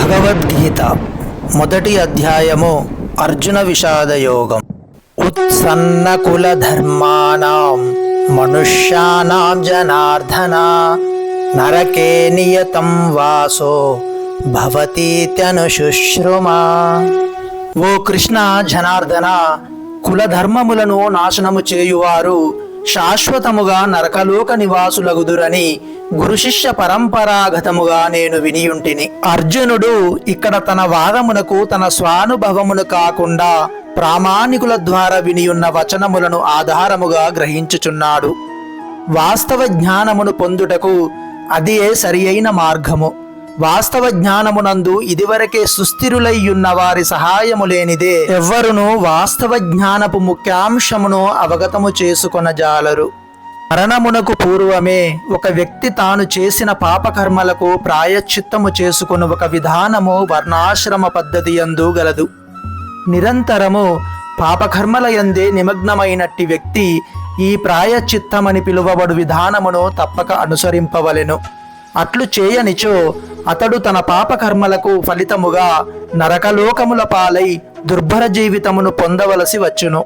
భగవద్గీత మొదటి అధ్యాయము అర్జున విషాదయోగం. ఉత్సన్న కుల ధర్మానాం మనుష్యానాం జనార్దన నరకే నియతం వాసో భవతీత్యనుశుశ్రుమా. ఓ కృష్ణ జనార్దన, కులధర్మములను నాశనము చేయువారు శాశ్వతముగా నరకలోక నివాసులగుదురని గురు శిష్య పరంపరాగతముగా నేను వినియుంటిని. అర్జునుడు ఇక్కడ తన వాదమునకు తన స్వానుభవమును కాకుండా ప్రామాణికుల ద్వారా వినియున్న వచనములను ఆధారముగా గ్రహించుచున్నాడు. వాస్తవ జ్ఞానమును పొందుటకు అదే సరి అయిన మార్గము. వాస్తవ జ్ఞానమునందు ఇదివరకే సుస్థిరులయ్యున్న వారి సహాయము లేనిదే ఎవ్వరును వాస్తవ జ్ఞానపు ముఖ్యాంశమును అవగతము చేసుకొనజాలరు. మరణమునకు పూర్వమే ఒక వ్యక్తి తాను చేసిన పాపకర్మలకు ప్రాయశ్చిత్తము చేసుకుని ఒక విధానము వర్ణాశ్రమ పద్ధతి యందు గలదు. నిరంతరము పాపకర్మల యందే నిమగ్నమైనట్టి వ్యక్తి ఈ ప్రాయశ్చిత్తమని పిలువబడు విధానమును తప్పక అనుసరింపవలెను. అట్లు చేయనిచో అతడు తన పాపకర్మలకు ఫలితముగా నరకలోకముల పాలై దుర్భర జీవితమును పొందవలసి వచ్చును.